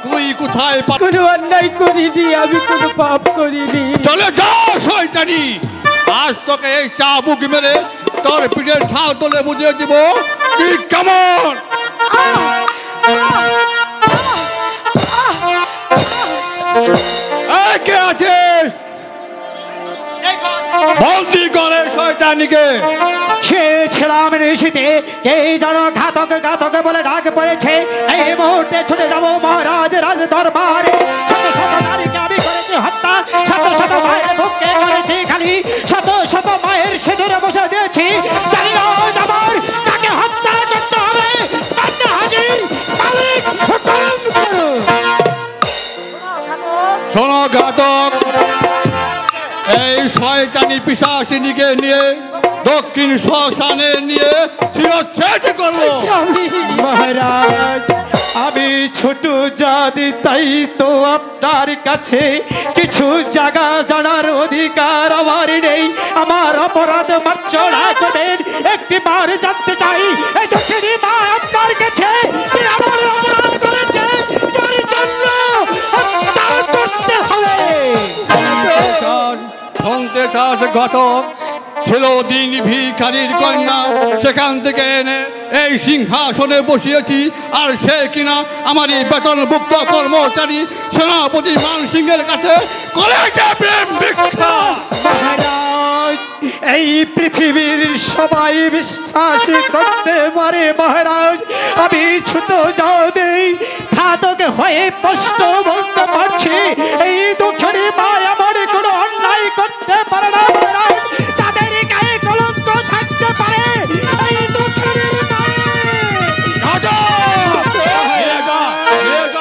তুই কোথায় কোনো অন্যায় করিনি, আমি কোনো পাপ করিনি। চলে যা শয়তানি, আজ তোকে এই চাবুক মেরে তোর পিঠের ছাল তোলে বুঝিয়ে দিব তুই কেমন। কে আছিস? বন্দি করে শয়তানিকে। সে ছিলাম ঋষিতে, কে যেন ঘাতক ঘাতক বলে ডাক পড়েছে। এই মুহূর্তে ছুটে যাবো মহারাজ রাজ দরবারে। শত শত নারীকে আমি করেছি হত্যা, শত শত মায়ের বুককে করেছি খালি, শত শত মায়ের সেজরে বসে দিয়েছি। জানি না আমার কাকে হত্যা করতে হবে। কান্না হাজির মালিক হুকুম করুন। শোনো ঘাতক, এই শয়তানি পিশাচিনীকে নিয়ে দক্ষিণ শ্মশানে নিয়ে শিরচ্ছেদ করবো। মহারাজ আমি ছোট জাতি, তাই তো আপনার কাছে কিছু জায়গা জানার অধিকার আমার নেই। আমার অপরাধ মার্জনা করবেন, একটি বার জানতে চাই এই দক্ষিণী মা আপনার কাছে কি আমার অপরাধ করেছে যার জন্য হত্যা করতে হবে। শুনতে চাস ঘটক? ছিল দিন ভিখারির কন্যা, সেখান থেকে এনে এই সিংহাসনে বসিয়েছি। আর সে কিনা আমারই বেতনভুক্ত কর্মচারী সেনাপতি মান সিংহের কাছে করেছে প্রেম ভিক্ষা। মহারাজ এই পৃথিবীর সবাই বিশ্বাস করতে পারে মহারাজ, আমি ছোট যাদেই ঘাতক হয়ে স্পষ্ট বলতে পারছি এই দক্ষিণী মা আমার কোনো অন্যায় করতে পারে না মহারাজ। তাদের গায়ে কলঙ্ক থাকতে পারে এই দক্ষিণী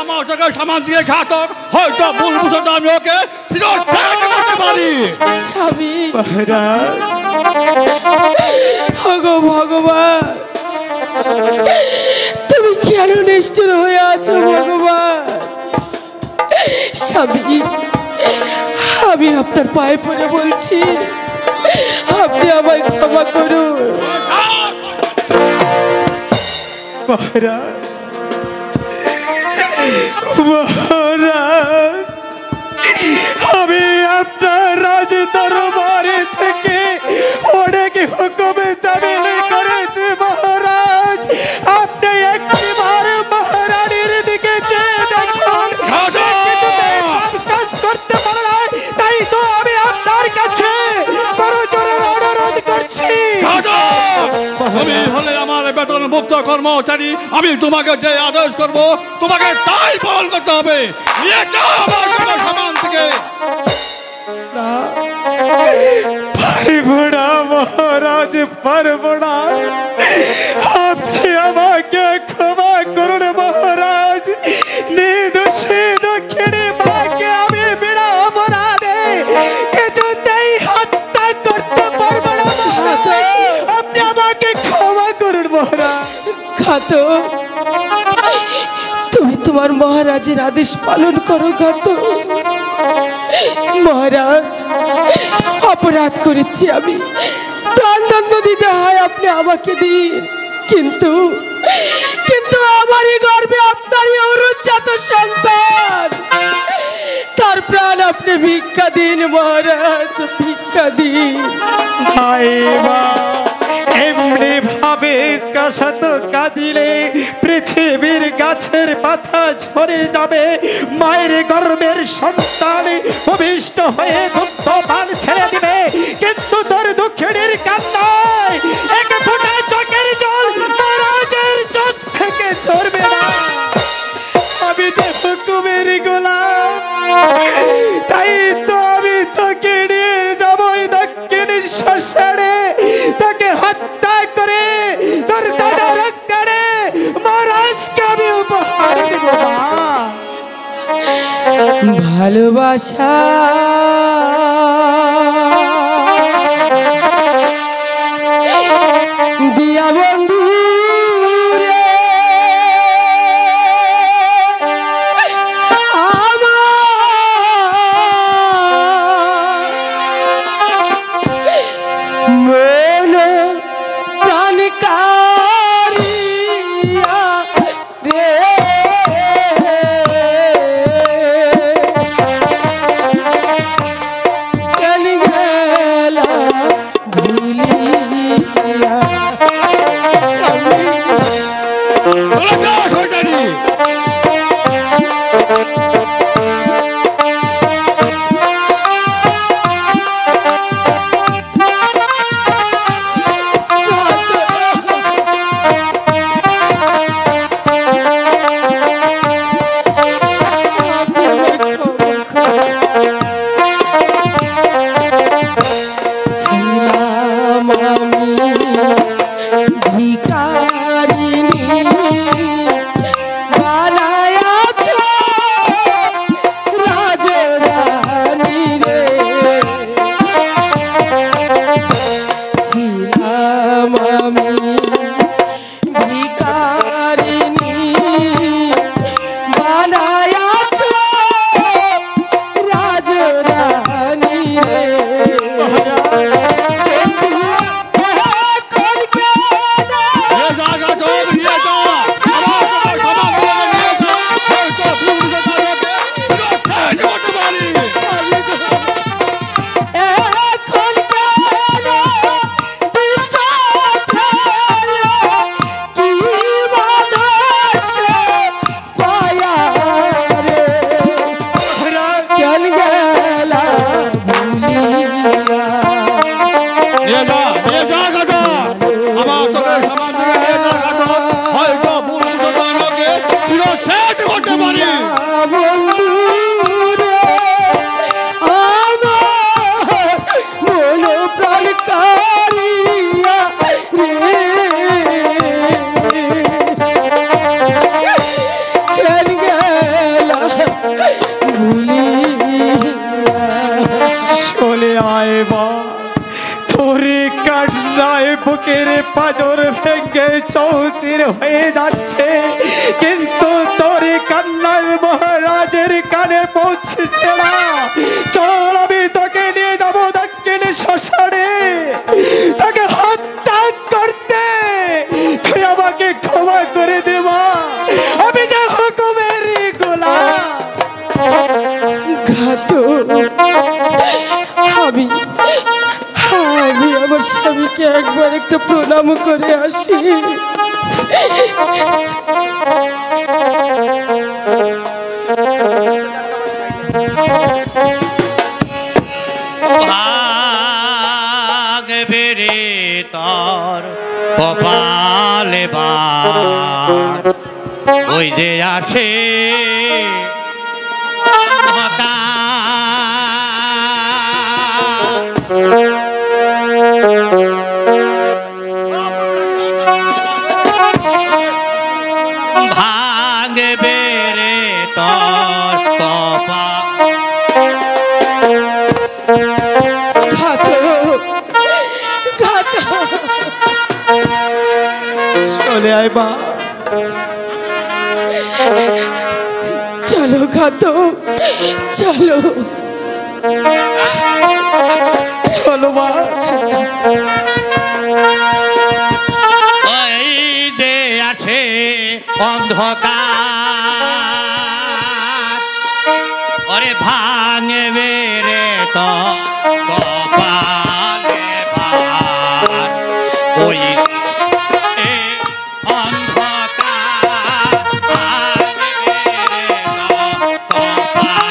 আমার চোখে সামান দিয়ে ঘাতক, হয়তো ভুল বুঝতে আমি ওকে শিরচ্ছেদ করতে পারি। স্বামী মহারাজ ভগবান, তুমি কেন নিষ্ঠুর হয়ে আছো ভগবান? স্বামী, আমি আপনার পায়ে পড়ে বলছি, আপনি আমায় ক্ষমা করুন। মহারাজ মহারাজ আমি আপনার রাজ দরবারে থেকে অনেক হুকুম তামিল করেছি মহারাজ। আপনি একবার মহারানীর দিকে চেয়ে দেখুন, কাজ করতে পারে না, তাই তো আমি আপনার কাছে বড় জোরে অনুরোধ করছি। আমি হলে আমার বেতনভুক্ত কর্মচারী, আমি তোমাকে যে আদেশ করব তোমাকে তাই পালন করতে হবে। নিয়ে যাও আমার সামান থেকে। পারবো না মহারাজ, পারবো না। আপনি আমাকে ক্ষমা করুন মহারাজ। নির্দোষী দক্ষিণী মাকে আমি বিনা অপরাধে কিছুতেই হত্যা করতে পারবো না মহারাজ। আপনি আমাকে ক্ষমা করুন মহারাজ। ঘাতক, তুমি তোমার মহারাজের আদেশ পালন করো ঘাতক। মহারাজ, অপরাধ করেছি আমি, প্রাণদণ্ড দিতে হয় আপনি আমাকে দিন, কিন্তু কিন্তু আমারই গর্ভে আপনারই অরুণজাত সন্তান, তার প্রাণ আপনি ভিক্ষা দিন মহারাজ, ভিক্ষা দিন। হায় মা, এমনি ভাবে কাশত কাঁদিলে পৃথিবীর গাছের পাতা ঝরে যাবে। মায়ের গর্ভের সন্তান ভূমিষ্ঠ হয়ে দুগ্ধপান ছেড়ে দিবে, কিন্তু তোর দুঃখের কান্নায় এক ফোঁটা চোখের জল মহারাজের চোখ থেকে ঝরবে না। আমি তো হুকুমের গোলাম, তাই তো আমি তোকে নিয়ে যাবো দক্ষিণী শ্মশানে, তাকে হত্যা করে তোর দাদা রক্তারে মহারাজকে আমি উপহার দেব। ভালোবাসা দিয়া বন্ধু রে আমার মন প্রাণ কারিয়া রে পাজর ভেঙে চৌচির হয়ে যাচ্ছে, কিন্তু তোর কান্নার মহারাজের কানে পৌঁছছে না। চল আমি তোকে নিয়ে যাবো দক্ষিণ শ্মশানে, তাকে হত্যা করতে। তুই আমাকে ক্ষমা করে দেবা, আমি যে হুকুমের গোলাম। আমি আমার স্বামীকে একবার একটা প্রণাম করে আসি। ভাগবে রে তোর কপালে বার, ওই যে আসে ভাগবে রে তোর চলে আয় মা, চলো ঘাতক, চলো চলো মা। ওই যে আসে অন্ধকার, ওরে ভাঙবে রে তো কপালে বার, ওই অন্ধকার ভাঙবে রে তো কপালে